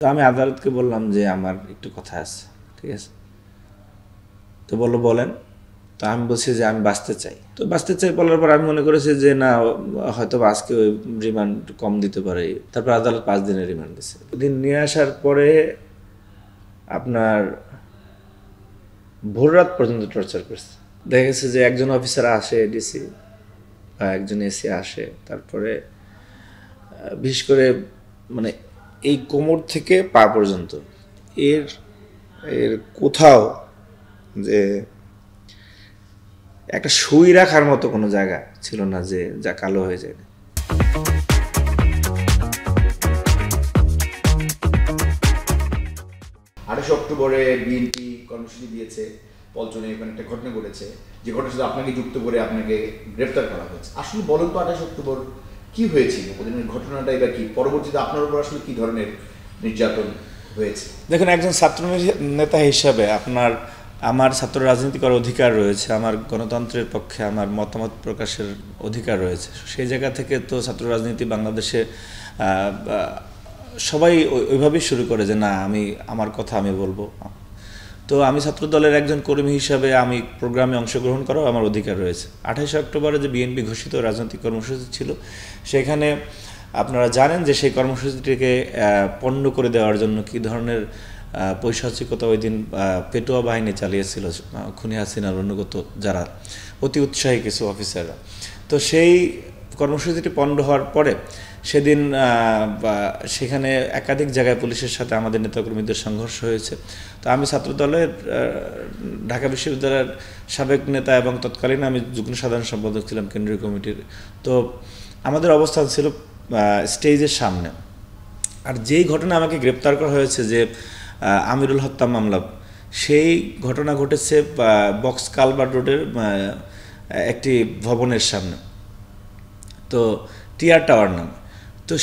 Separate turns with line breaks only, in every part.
তো আমি আদালতকে বললাম যে আমার একটু কথা আছে, ঠিক আছে। তো বললো বলেন। তো আমি বলছি যে আমি বাঁচতে চাই। তো বাঁচতে চাই বলার পর আমি মনে করেছি যে না, হয়তো আজকে ওই রিমান্ড কম দিতে পারে। তারপর আদালত 5 দিনের রিমান্ড দিচ্ছে। দিন নিয়ে আসার পরে আপনার ভোর রাত পর্যন্ত টর্চার করছে। দেখা গেছে যে একজন অফিসার আসে, ডিসি বা একজন এসি আসে, তারপরে বিশেষ করে মানে এই কোমর থেকে পা পর্যন্ত এর এর কোথাও যে একটা সুই রাখার মতো কোনো জায়গা ছিল না যে যা কালো হয়ে যায়।
28 অক্টোবরে বিএনপি কর্মসূচি দিয়েছে, পল্টনে এখানে একটা ঘটনা ঘটেছে, যে ঘটনার সাথে আপনাকে যুক্ত করে আপনাকে গ্রেপ্তার করা হয়েছে। আসলে বলেন তো 28 অক্টোবর কি হয়েছিল, ওদিনের ঘটনাটাই বা কি, পরবর্তীতে আপনার উপর আসলে কি ধরনের নির্যাতন হয়েছে?
দেখুন, একজন ছাত্র নেতা হিসাবে আমার ছাত্র রাজনীতি করার অধিকার রয়েছে, আমার গণতন্ত্রের পক্ষে আমার মতামত প্রকাশের অধিকার রয়েছে। সেই জায়গা থেকে তো ছাত্র রাজনীতি বাংলাদেশে সবাই ওইভাবেই শুরু করে যে না, আমার কথা আমি বলবো। তো আমি ছাত্র দলের একজন কর্মী হিসাবে আমি প্রোগ্রামে অংশগ্রহণ করাও আমার অধিকার রয়েছে। 28 অক্টোবরে যে বিএনপি ঘোষিত রাজনৈতিক কর্মসূচি ছিল, সেখানে আপনারা জানেন যে সেই কর্মসূচিটিকে পণ্ড করে দেওয়ার জন্য কী ধরনের পৈশাচিকতা ওই দিন পেটোয়া বাহিনী চালিয়েছিল, খুনি হাসিনার অনুগত যারা অতি উৎসাহী কিছু অফিসাররা। তো সেই কর্মসূচিটি পণ্ড হওয়ার পরে সেদিন সেখানে একাধিক জায়গায় পুলিশের সাথে আমাদের নেতাকর্মীদের সংঘর্ষ হয়েছে। তো আমি ছাত্রদলের ঢাকা বিশ্ববিদ্যালয়ের সাবেক নেতা এবং তৎকালীন আমি যুগ্ম সাধারণ সম্পাদক ছিলাম কেন্দ্রীয় কমিটির। তো আমাদের অবস্থান ছিল স্টেজের সামনে। আর যেই ঘটনা আমাকে গ্রেপ্তার করা হয়েছে, যে আমিরুল হত্যা মামলা, সেই ঘটনা ঘটেছে বক্স কালভার্ট রোডের একটি ভবনের সামনে। তো টিআর টাওয়ার নাম, তো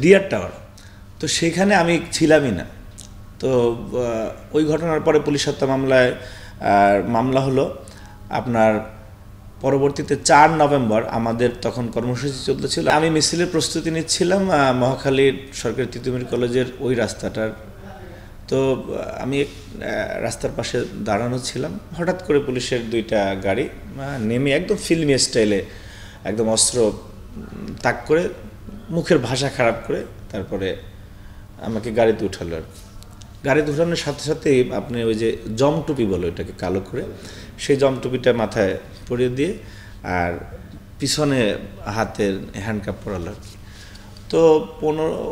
ডিআর টাওয়ার। তো সেখানে আমি ছিলামই না। তো ওই ঘটনার পরে পুলিশ হত্যা মামলা হলো আপনার। পরবর্তীতে 4 নভেম্বর আমাদের তখন কর্মসূচি চলতেছিল, আমি মিছিলের প্রস্তুতি নিচ্ছিলাম মহাখালীর সরকারি তিতুমির কলেজের ওই রাস্তাটার। তো আমি রাস্তার পাশে দাঁড়ানো ছিলাম, হঠাৎ করে পুলিশের 2টা গাড়ি নেমে একদম ফিল্মি স্টাইলে একদম অস্ত্র তাক করে, মুখের ভাষা খারাপ করে, তারপরে আমাকে গাড়িতে উঠালো। আর গাড়িতে উঠানোর সাথে সাথেই আপনি ওই যে জম টুপি বলো এটাকে, কালো করে, সেই জম টুপিটা মাথায় পরিয়ে দিয়ে আর পিছনে হাতের হ্যান্ডকাপ পরালো আর কি। তো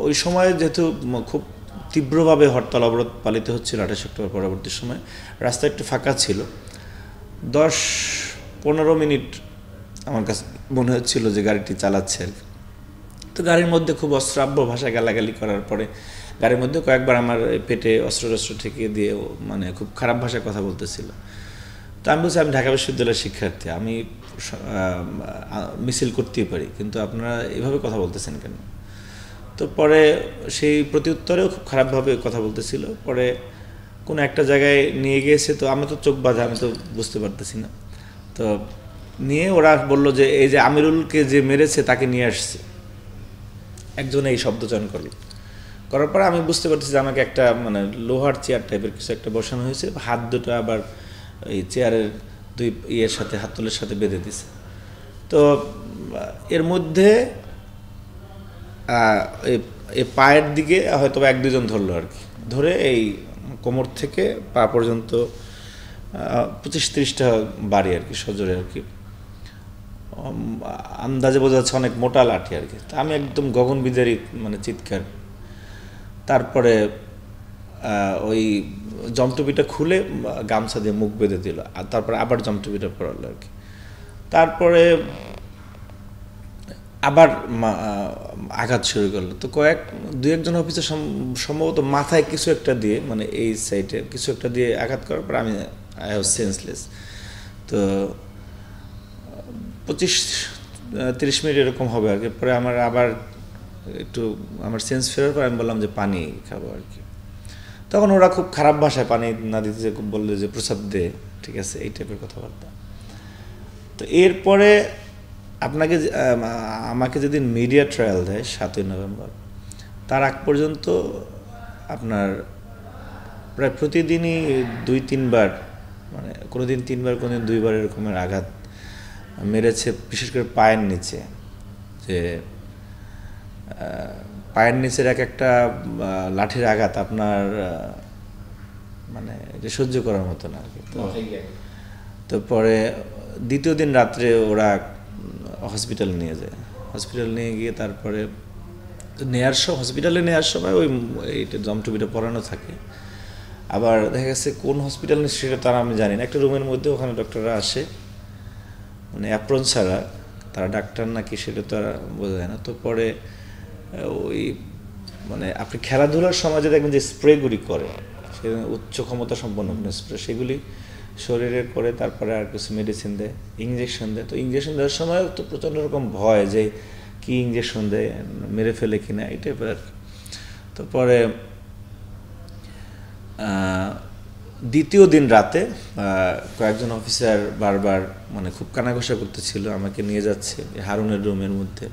ওই সময় যেহেতু খুব তীব্রভাবে হরতাল অবরোধ পালিত হচ্ছিল 28 অক্টোবর পরবর্তী সময়, রাস্তা একটু ফাঁকা ছিল। 10-15 মিনিট আমার কাছে মনে হচ্ছিল যে গাড়িটি চালাচ্ছে আর কি। তো গাড়ির মধ্যে খুব অশ্রাব্য ভাষায় গালাগালি করার পরে গাড়ির মধ্যে কয়েকবার আমার পেটে অস্ত্র ঠেকিয়ে দিয়ে মানে খুব খারাপ ভাষায় কথা বলতেছিল। তো আমি বলছি আমি ঢাকা বিশ্ববিদ্যালয়ের শিক্ষার্থী, আমি মিছিল করতেই পারি, কিন্তু আপনারা এভাবে কথা বলতেছেন কেন? তো পরে সেই প্রত্যুত্তরেও খুব খারাপভাবে কথা বলতেছিল। পরে কোনো একটা জায়গায় নিয়ে গিয়েছে, তো আমি তো চোখ বাঁধা, আমি তো বুঝতে পারতেছি না। তো নিয়ে ওরা বললো যে এই যে আমিরুলকে যে মেরেছে তাকে নিয়ে আসছে, একজনে এই শব্দ চয়ন করলো। করার পর আমি বুঝতে পারতেছি যে আমাকে একটা মানে লোহার চেয়ার টাইপের কিছু একটা বসানো হয়েছে, হাত দুটো আবার এই চেয়ারের 2 ইয়ের সাথে, হাতলের সাথে বেঁধে দিছে। তো এর মধ্যে এই পায়ের দিকে হয়তো 1-2 জন ধরলো আর কি, ধরে এই কোমর থেকে পা পর্যন্ত 25-30টা বাড়ি আর কি, সজোরে আর কি, আন্দাজে বোঝা যাচ্ছে অনেক মোটা লাঠি আর কি। তা আমি একদম গগনবিদারী মানে চিৎকার। তারপরে ওই জমটুপিটা খুলে গামছা দিয়ে মুখ বেঁধে দিল, আর তারপরে আবার জমটুপিটা পরালো আর কি। তারপরে আবার আঘাত শুরু করলো। তো 2-1 জন অফিসার সম্ভবত মাথায় কিছু একটা দিয়ে, মানে এই সাইডে কিছু একটা দিয়ে আঘাত করার পর আমি আই ওয়াজ সেন্সলেস। তো 25-30 মিনিট এরকম হবে আর কি। পরে আমার আবার একটু আমার সেন্স ফেরার পর আমি বললাম যে পানি খাবো আর কি। তখন ওরা খুব খারাপ ভাষায় পানি না দিতে যে বললো যে প্রসাদ দে, ঠিক আছে, এই টাইপের কথাবার্তা। তো এরপরে আমাকে যেদিন মিডিয়া ট্রায়াল দেয় 7ই নভেম্বর, তার আগ পর্যন্ত আপনার প্রায় প্রতিদিনই 2-3 বার, মানে কোনোদিন 3 বার কোনোদিন 2 বার এরকমের আঘাত মেরেছে, বিশেষ করে পায়ের নিচে। যে পায়ের নিচের একটা লাঠির আঘাত আপনার মানে এটা সহ্য করার মতো না আর কি। তো পরে দ্বিতীয় দিন রাত্রে ওরা হসপিটালে নিয়ে যায়। হসপিটালে নিয়ে গিয়ে তারপরে হসপিটালে নেওয়ার সময় ওই এইটা জমটুবিটা পরানো থাকে। আবার দেখা গেছে কোন হসপিটাল সেটা তারা আমি জানি না, একটা রুমের মধ্যে ওখানে ডক্টররা আসে, মানে অ্যাপ্রন ছাড়া, তারা ডাক্তার নাকি সেটা তো আর বোঝা যায় না। তো পরে ওই মানে আপনি খেলাধুলার সময় যে দেখবেন যে স্প্রেগুলি করে, সে উচ্চ ক্ষমতা সম্পন্ন কোনো স্প্রে, সেগুলি শরীরে করে তারপরে আর কিছু মেডিসিন দেয়, ইঞ্জেকশন দেয়। তো ইঞ্জেকশন দেওয়ার সময় তো প্রচণ্ড রকম ভয় যে কি ইঞ্জেকশন দেয়, মেরে ফেলে কিনা, এই টাইপের আর কি। তো পরে দ্বিতীয় দিন রাতে কয়েকজন অফিসার বারবার মানে খুব কানাঘষা করতেছিল, আমাকে নিয়ে যাচ্ছে হারুনের রুমের মধ্যে।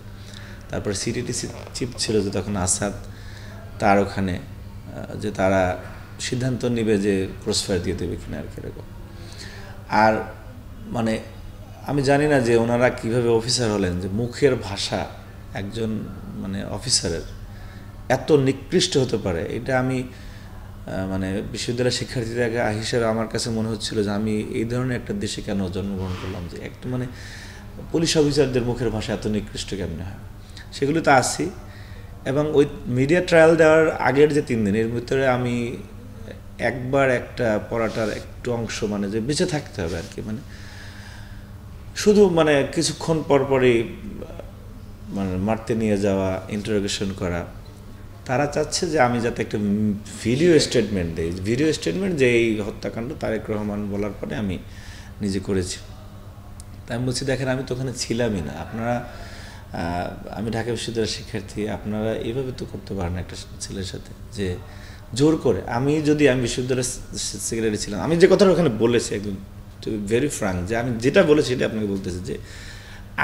তারপরে সিটিটিসি চিফ ছিল যে তখন আসাদ, তার ওখানে যে তারা সিদ্ধান্ত নেবে যে ক্রসফায়ার দিয়ে দেবে কিনা আর কিরকম। আর মানে আমি জানি না যে ওনারা কিভাবে অফিসার হলেন, যে মুখের ভাষা একজন মানে অফিসারের এত নিকৃষ্ট হতে পারে, এটা আমি মানে বিশ্ববিদ্যালয়ের শিক্ষার্থীদের হিসেবে আমার কাছে মনে হচ্ছিল যে আমি এই ধরনের একটা দেশে কেন জন্মগ্রহণ করলাম, যে একটা মানে পুলিশ অফিসারদের মুখের ভাষা এত নিকৃষ্ট কেমন হয়। সেগুলো তো আসি। এবং ওই মিডিয়া ট্রায়াল দেওয়ার আগের যে 3 দিন, এর ভিতরে আমি একবার একটা পড়াটার একটু অংশ মানে যে বেঁচে থাকতে হবে আর কি, মানে শুধু মানে কিছুক্ষণ পরপরই মানে মারতে নিয়ে যাওয়া, ইন্টারোগেশন করা। তারা চাচ্ছে যে আমি যাতে একটা ভিডিও স্টেটমেন্ট দিই, ভিডিও স্টেটমেন্ট যে এই হত্যাকাণ্ড তারেক রহমান বলার পরে আমি নিজে করেছি। তাই আমি বলছি দেখেন আমি তো ওখানে ছিলামই না, আপনারা আমি ঢাকা বিশ্ববিদ্যালয়ের শিক্ষার্থী, আপনারা এইভাবে তো করতে পারেন না একটা ছেলের সাথে, যে জোর করে। আমি বিশ্ববিদ্যালয়ের সেক্রেটারি ছিলাম, আমি যে কথাটা ওখানে বলেছি একদম ভেরি ফ্রাঙ্ক, যে আমি যেটা বলেছি সেটা আপনাকে বলতেছি, যে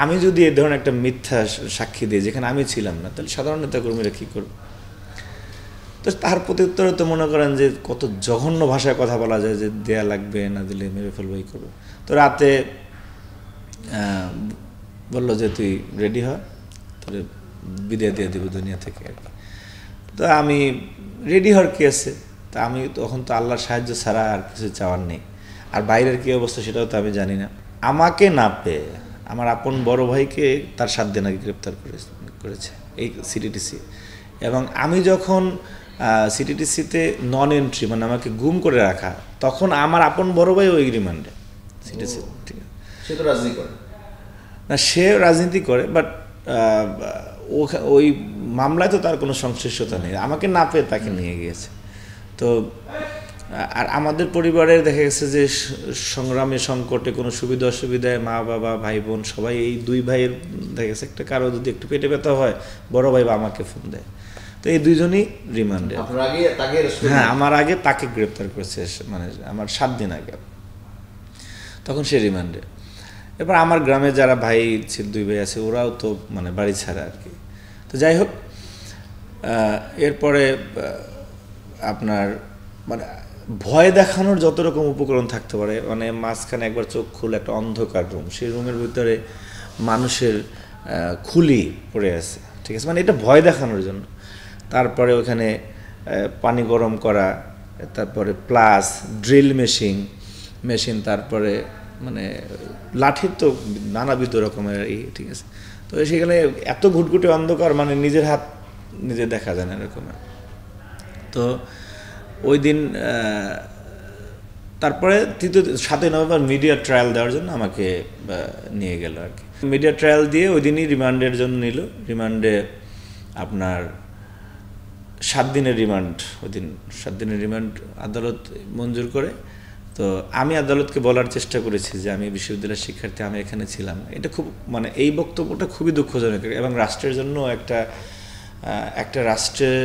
আমি যদি এই ধরনের একটা মিথ্যা সাক্ষী দিই যেখানে আমি ছিলাম না, তাহলে সাধারণ নেতাকর্মীরা কী করবে? তো তার প্রতি উত্তরে তো মনে করেন যে কত জঘন্য ভাষায় কথা বলা যায়, যে দেয়া লাগবে, না দিলে মেরে ফেলবো, এই করবো। তো রাতে বললো যে তুই রেডি হ, তাহলে বিদায় দিয়ে দেবো দুনিয়া থেকে আর কি। তো আমি রেডি হওয়ার কি আছে, তা আমি তখন তো আল্লাহর সাহায্য ছাড়া আর কিছু চাওয়ার নেই। আর বাইরের কী অবস্থা সেটাও তো আমি জানি না। আমাকে না পেয়ে আমার আপন বড় ভাইকে তার 7 দিন আগে গ্রেপ্তার করেছে এই সিটিটিসি। এবং আমি যখন সিটিটিসিতে নন এন্ট্রি, মানে আমাকে গুম করে রাখা, তখন আমার আপন বড় ভাই ওই রিমান্ডে সিটিসি। ঠিক আছে,
সে তো রাজনীতি করে
না, সে রাজনীতি করে, বাট ওই মামলায় তো তার কোনো সংশ্লিষ্টতা নেই, আমাকে না পেয়ে তাকে নিয়ে গিয়েছে। তো আর আমাদের পরিবারের দেখা গেছে যে সংগ্রামে সংকটে কোনো সুবিধা অসুবিধায় মা বাবা ভাই বোন সবাই, এই 2 ভাইয়ের দেখা গেছে একটা কারো যদি একটু পেটে ব্যথা হয়, বড় ভাই বা আমাকে ফোন দেয়। তো এই 2 জনই রিমান্ডে। হ্যাঁ, আমার আগে তাকে গ্রেপ্তার করেছে, মানে আমার 7 দিন আগে, তখন সে রিমান্ডে। এবার আমার গ্রামে যারা ভাই ছিল, 2 ভাই আছে, ওরাও তো মানে বাড়ি ছাড়া আর কি। তো যাই হোক, এরপরে আপনার মানে ভয় দেখানোর যত রকম উপকরণ থাকতে পারে, মানে মাঝখানে একবার চোখ খুলে একটা অন্ধকার রুম, সেই রুমের ভিতরে মানুষের খুলি পড়ে আছে, ঠিক আছে, মানে এটা ভয় দেখানোর জন্য। তারপরে ওখানে পানি গরম করা, তারপরে প্লাস ড্রিল মেশিন, তারপরে মানে লাঠির তো নানাবিধ রকমের ঠিক আছে। তো সেখানে এত ঘুটঘুটে অন্ধকার, মানে নিজের হাত নিজে দেখা যায় না এরকম। তো ওই দিন তারপরে 7ই নভেম্বর মিডিয়া ট্রায়াল দেওয়ার জন্য আমাকে নিয়ে গেল আর কি। মিডিয়া ট্রায়াল দিয়ে ওই দিনই রিমান্ডের জন্য নিল। রিমান্ডে আপনার 7 দিনের রিমান্ড, ওই দিন 7 দিনের রিমান্ড আদালত মঞ্জুর করে। তো আমি আদালতকে বলার চেষ্টা করেছি যে আমি বিশ্ববিদ্যালয়ের শিক্ষার্থী, আমি এখানে ছিলাম। এটা খুব মানে এই বক্তব্যটা খুবই দুঃখজনক, এবং রাষ্ট্রের জন্য একটা রাষ্ট্রের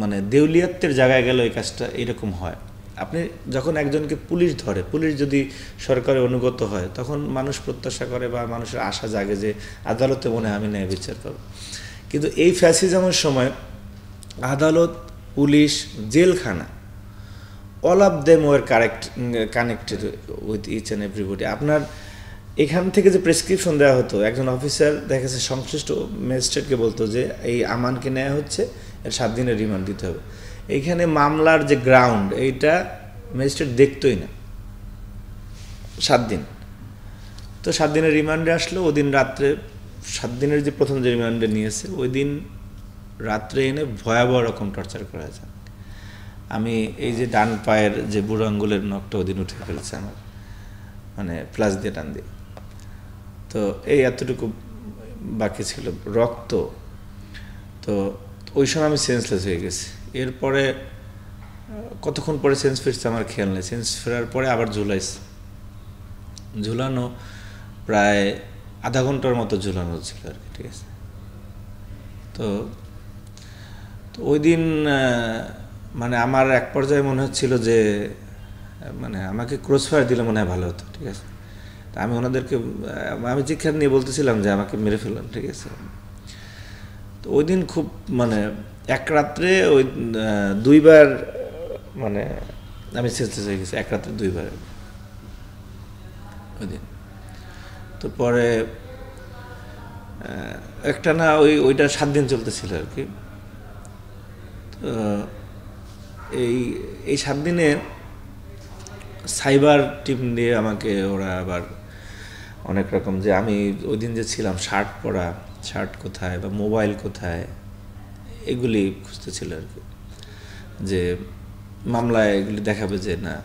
মানে দেউলিয়াত্বের জায়গায় গেলে এই কাজটা এরকম হয়। আপনি যখন একজনকে পুলিশ ধরে, পুলিশ যদি সরকারের অনুগত হয়, তখন মানুষ প্রত্যাশা করে বা মানুষের আশা জাগে যে আদালতে মনে হয় আমি ন্যায় বিচার পাবো। কিন্তু এই ফ্যাসিজমের সময় আদালত পুলিশ, জেলখানা, all of them were connected with each and everybody. আপনার এখান থেকে যে প্রেসক্রিপশন দেওয়া হতো, একজন অফিসার দেখা যাচ্ছে সংশ্লিষ্ট ম্যাজিস্ট্রেটকে বলতো যে এই আমানকে নেওয়া হচ্ছে, এর 7 দিনের রিমান্ড দিতে হবে। এইখানে মামলার যে গ্রাউন্ড, এইটা ম্যাজিস্ট্রেট দেখতই না। 7 দিন, তো 7 দিনের রিমান্ডে আসলো। ওই দিন রাত্রে, 7 দিনের যে প্রথম যে রিমান্ডে নিয়েছে, ওই দিন রাত্রে এনে ভয়াবহ রকম টর্চার করা যায়। আমি এই যে ডান পায়ের যে বুড়ো আঙ্গুলের নখটা ওই দিন উঠে ফেলেছে আমার, মানে প্লাস দিয়ে টান দিয়ে। তো এই এতটুকু বাকি ছিল রক্ত। তো ওই সময় আমি সেন্সলেস হয়ে গেছি। এরপরে কতক্ষণ পরে সেন্স ফিরছে আমার খেয়াল নেই। সেন্স ফেরার পরে আবার ঝুলানো প্রায় আধা ঘন্টার মতো ঝুলানো ছিল আর কি, ঠিক আছে। তো ওই দিন মানে আমার এক পর্যায়ে মনে হচ্ছিল যে মানে আমাকে ক্রস ফায়ার দিলে মনে হয় ভালো হতো, ঠিক আছে। তা আমি ওনাদেরকে আমি চিৎকার নিয়ে বলতেছিলাম যে আমাকে মেরে ফেললাম, ঠিক আছে। তো ওই দিন খুব মানে এক রাত্রে ওই 2বার মানে আমি সেন্সলেস হয়ে গেছি, এক রাত্রে 2বার ওই দিন। তো পরে একটা না ওইটা 7 দিন চলতেছিল আর কি। তো এই 7 দিনে সাইবার টিম দিয়ে আমাকে ওরা আবার অনেক রকম, যে আমি ওই দিন যে ছিলাম শার্ট কোথায় বা মোবাইল কোথায়, এগুলি খুঁজতেছিল আর কি, যে মামলায় এগুলি দেখাবে যে না।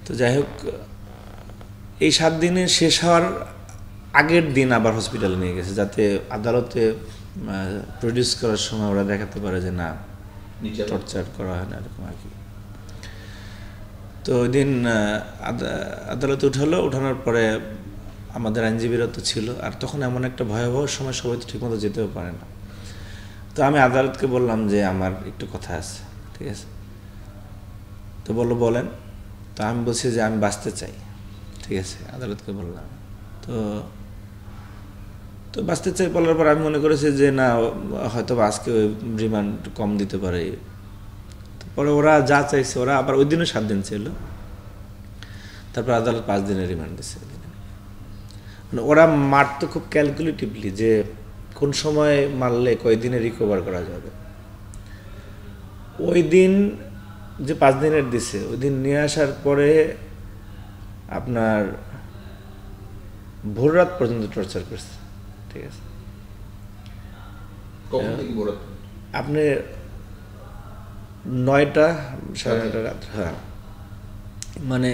তো যাই হোক, এই 7 দিনে শেষ হওয়ার আগের দিন আবার হসপিটালে নিয়ে গেছে, যাতে আদালতে প্রডিউস করার সময় ওরা দেখাতে পারে যে না টর্চার করা হয় না, এরকম আর কি। তো ওই দিন আদালতে উঠানোর পরে আমাদের আইনজীবীরা তো ছিল, আর তখন এমন একটা ভয়াবহ সময়, সবাই তো ঠিকমতো যেতেও পারে না। তো আমি আদালতকে বললাম যে আমার একটু কথা আছে, ঠিক আছে। তো বলেন। তো আমি বলছি যে আমি বাঁচতে চাই, ঠিক আছে, আদালতকে বললাম। তো বাঁচতে চাই বলার পর আমি মনে করেছি যে না, হয়তো আজকে ওই রিমান্ড কম দিতে পারে। পরে ওরা যা চাইছে, ওরা আবার ওই দিনও 7 দিন ছিল। তারপর আদালত 5 দিনের রিমান্ড দিচ্ছে। মানে ওরা মারতো খুব ক্যালকুলেটিভলি, যে কোন সময় মারলে কয়দিনে রিকভার করা যাবে। ওই দিন যে 5 দিনের দিছে, ওই দিন নিয়ে আসার পরে আপনার ভোর রাত পর্যন্ত টর্চার করছে, ঠিক আছে। আপনি 9টা, 9:30 রাত, হ্যাঁ। মানে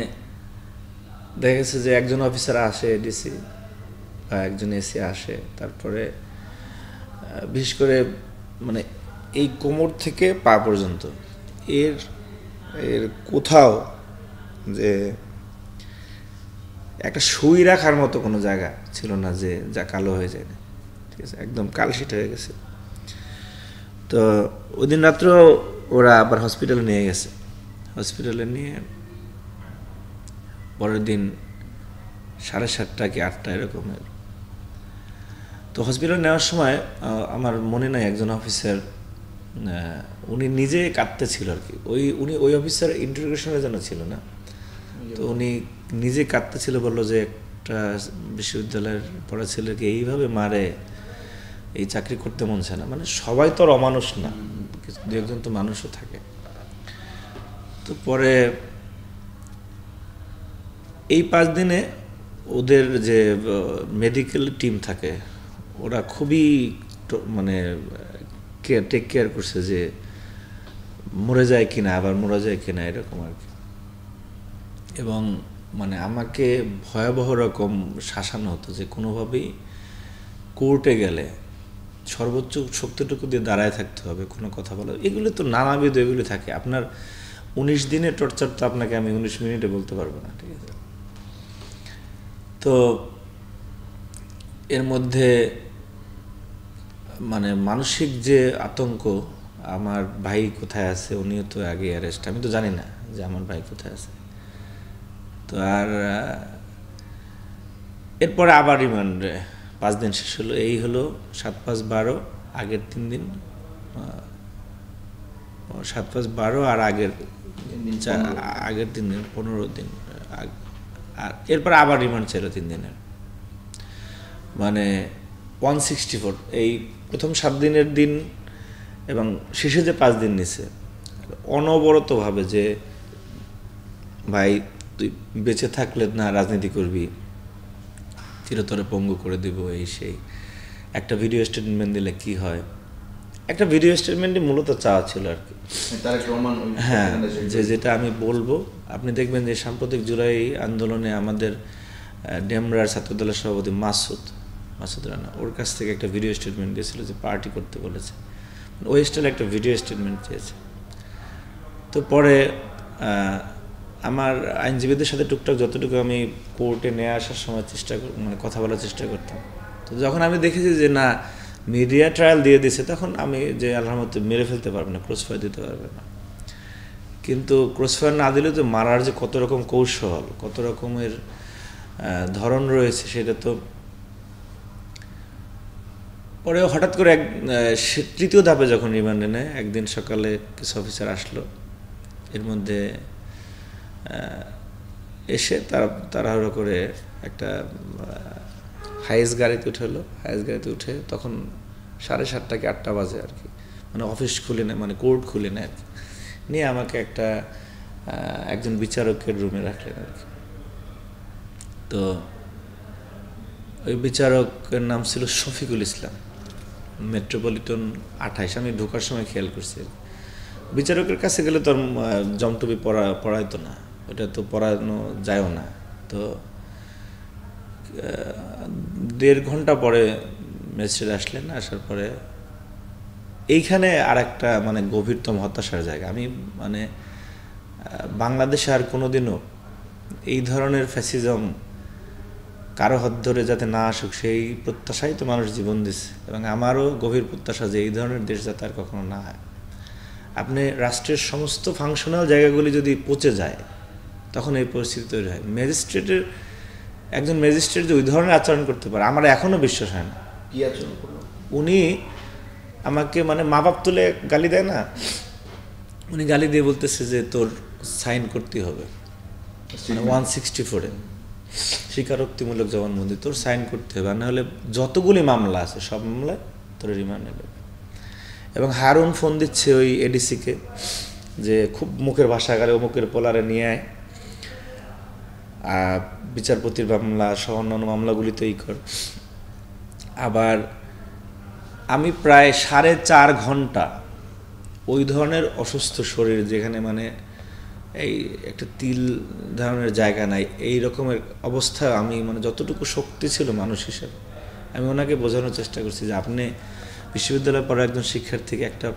দেখা গেছে যে একজন অফিসার আসে, ডিসি বা একজন এসি আসে, তারপরে বিশেষ করে মানে এই কোমর থেকে পা পর্যন্ত এর কোথাও যে একটা সুই রাখার মতো কোনো জায়গা ছিল না যে যা কালো হয়ে যায় না, ঠিক আছে, একদম কালশিট হয়ে গেছে। তো ওই দিন রাত্রে ওরা আবার হসপিটালে নিয়ে গেছে। হসপিটালে নিয়ে পরের দিন 7:30 কি 8টা এরকমের। তো হসপিটালে নেওয়ার সময় আমার মনে নাই, একজন অফিসার উনি নিজে কাঁদতেছিল আর কি। উনি ওই অফিসার ইন্টারোগেশনের জন্য ছিল না, তো উনি নিজে কাঁদতেছিল, বললো যে একটা বিশ্ববিদ্যালয়ের পড়া ছেলেকে এইভাবে মারে, এই চাকরি করতে মন চায় না। মানে সবাই তো আর অমানুষ না, দু একজন তো মানুষও থাকে। তো পরে এই 5 দিনে ওদের যে মেডিকেল টিম থাকে, ওরা খুবই মানে টেক কেয়ার করছে যে মরে যায় কিনা, আবার মরে যায় কিনা, এরকম আর কি। এবং মানে আমাকে ভয়াবহ রকম শাসানো হতো যে কোনোভাবেই কোর্টে গেলে সর্বোচ্চ শক্তিটুকু দিয়ে দাঁড়ায় থাকতে হবে, কোনো কথা বলা, এগুলো তো নানাবিধ এগুলি থাকে। আপনার 19 দিনের টর্চার তো আপনাকে আমি 19 মিনিটে বলতে পারবো না, ঠিক আছে। তো এর মধ্যে মানে মানসিক যে আতঙ্ক, আমার ভাই কোথায় আছে, উনিও তো আগে অ্যারেস্ট, আমি তো জানি না যে আমার ভাই কোথায় আছে। তো আর এরপরে আবার রিমান্ডে 5 দিন শেষ হলো। এই হলো 7, 5, 12, আগের 3 দিন 7-5-12 আর আগের 3 দিন 15 দিন আর এরপর আবার রিমান্ড ছিল 3 দিনের, মানে 164 এই প্রথম 7 দিনের দিন এবং শেষে যে 5 দিন নিছে অনবরতভাবে যে ভাই তুই বেঁচে থাকলে না রাজনীতি করবি, চিরতরে পঙ্গু করে দিব, এই সেই একটা ভিডিও স্টেটমেন্ট দিলে কি হয়, একটা ভিডিও স্টেটমেন্টই মূলত চাওয়া ছিল আর কি। হ্যাঁ, যেটা আমি বলবো, আপনি দেখবেন যে সাম্প্রতিক জুলাই আন্দোলনে আমাদের ডেমরার ছাত্রদলের সভাপতি মাসুদ রানা, ওর কাছ থেকে একটা ভিডিও স্টেটমেন্ট দিয়েছিল যে পার্টি করতে বলেছে, ওই স্টাইলে একটা ভিডিও স্টেটমেন্ট চেয়েছে। তো পরে আমার আইনজীবীদের সাথে টুকটাক যতটুকু আমি কোর্টে নিয়ে আসার সময় মানে কথা বলার চেষ্টা করতাম। তো যখন আমি দেখেছি যে না মিডিয়া ট্রায়াল দিয়ে দিছে, তখন আমি যে আল্লাহর মতো মেরে ফেলতে পারবে না, ক্রসফায়ার দিতে পারবে না, কিন্তু ক্রসফায়ার না দিলে তো মারার যে কত রকম কৌশল, কত রকমের ধরন রয়েছে, সেটা তো পরে হঠাৎ করে তৃতীয় ধাপে যখন রিমান্ডে নেয়, একদিন সকালে কিছু অফিসার আসলো, এর মধ্যে এসে তাড়াহুড়ো করে একটা হাইস গাড়িতে উঠলো, হাইস গাড়িতে উঠে তখন 7:30 কি 8টা বাজে আর কি, মানে অফিস খুলে নেয়, মানে কোর্ট খুলে নেয় আর কি, নিয়ে আমাকে একজন বিচারকের রুমে রাখলেন আর কি। তো ওই বিচারকের নাম ছিল শফিকুল ইসলাম, মেট্রোপলিটন 28, আমি ঢোকার সময় খেয়াল করছি। বিচারকের কাছে গেলে তো জমটুপি পড়াইতো না, ওটা তো পড়ানো যায়ও না। তো 1.5 ঘন্টা পরে ম্যাজিস্ট্রেট আসলেন, আসার পরে এইখানে আর একটা মানে গভীরতম হতাশার জায়গা, আমি মানে বাংলাদেশে আর কোনোদিনও এই ধরনের ফ্যাসিজম কারো হাত ধরে যাতে না আসুক সেই প্রত্যাশাই তো মানুষ জীবন দিচ্ছে, এবং আমারও গভীর প্রত্যাশা যে এই ধরনের দেশ যাতে আর কখনো না হয়। আপনি রাষ্ট্রের সমস্ত ফাংশনাল জায়গাগুলি যদি পচে যায়, তখন এই পরিস্থিতি তৈরি হয়। একজন ম্যাজিস্ট্রেট যে ওই ধরনের আচরণ করতে পারে, আমার এখনও বিশ্বাস হয় না।
কি আচরণ করলো?
উনি আমাকে মানে মা বাপ তুলে গালি দেয় না, উনি গালি দিয়ে বলতেছে যে তোর সাইন করতে হবে, মানে 164-এ স্বীকারোক্তিমূলক জবানবন্দি, তোর সাইন করতে হবে, আর নাহলে যতগুলি মামলা আছে সব মামলায় তোর রিমান্ডে নেবে। এবং হারুন ফোন দিচ্ছে ওই এডিসিকে যে খুব মুখের ভাষাগারে অমুকের পোলারে নিয়ে আয়, বিচারপতির মামলা সহ অন্যান্য মামলাগুলিতেই কর। আবার আমি প্রায় 4.5 ঘন্টা ওই ধরনের অসুস্থ শরীর, যেখানে মানে এই একটা তিল ধরনের জায়গা নাই, এই রকমের অবস্থা, আমি মানে যতটুকু শক্তি ছিল মানুষ হিসেবে, আমি ওনাকে বোঝানোর চেষ্টা করছি যে আপনি বিশ্ববিদ্যালয়ের পরে একজন শিক্ষার্থীকে একটা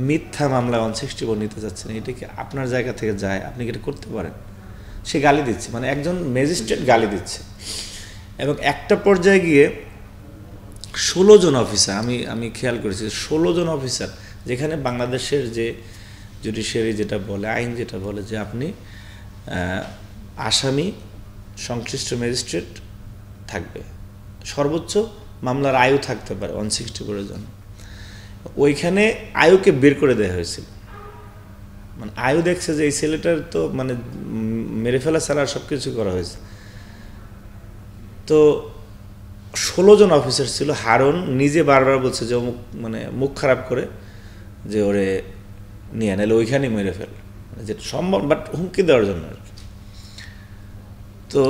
মিথ্যা মামলা 164 নিতে চাচ্ছেন, এটা কি আপনার জায়গা থেকে যায়? আপনি কি এটা করতে পারেন? সে গালি দিচ্ছে, মানে একজন ম্যাজিস্ট্রেট গালি দিচ্ছে। এবং একটা পর্যায়ে গিয়ে 16 জন অফিসার, আমি খেয়াল করেছি 16 জন অফিসার, যেখানে বাংলাদেশের যে জুডিশিয়ারি যেটা বলে, আইন যেটা বলে যে আপনি আসামি সংশ্লিষ্ট ম্যাজিস্ট্রেট থাকবে, সর্বোচ্চ মামলার আয়ু থাকতে পারে 164 জন, ওইখানে আয়ুকে বের করে দেওয়া হয়েছিল। মানে আয়ু দেখছে যে এই ছেলেটার তো মানে মেরে ফেলা ছাড়া সব কিছু করা হয়েছে। তো 16 জন অফিসার ছিল। হারুন নিজে বারবার বলছে যে অমুক, মানে মুখ খারাপ করে যে ওরে নিয়ে নাহলে ওইখানেই মেরে ফেল, যেটা সম্ভব, বাট হুমকি দেওয়ার জন্য আর কি। তো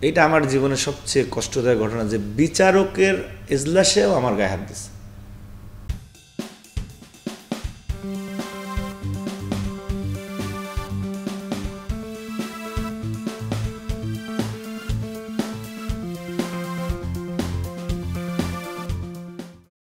এটা আমার জীবনের সবচেয়ে কষ্টদায়ক ঘটনা যে বিচারকের এজলাসেও আমার গায়ে হাত দিচ্ছে।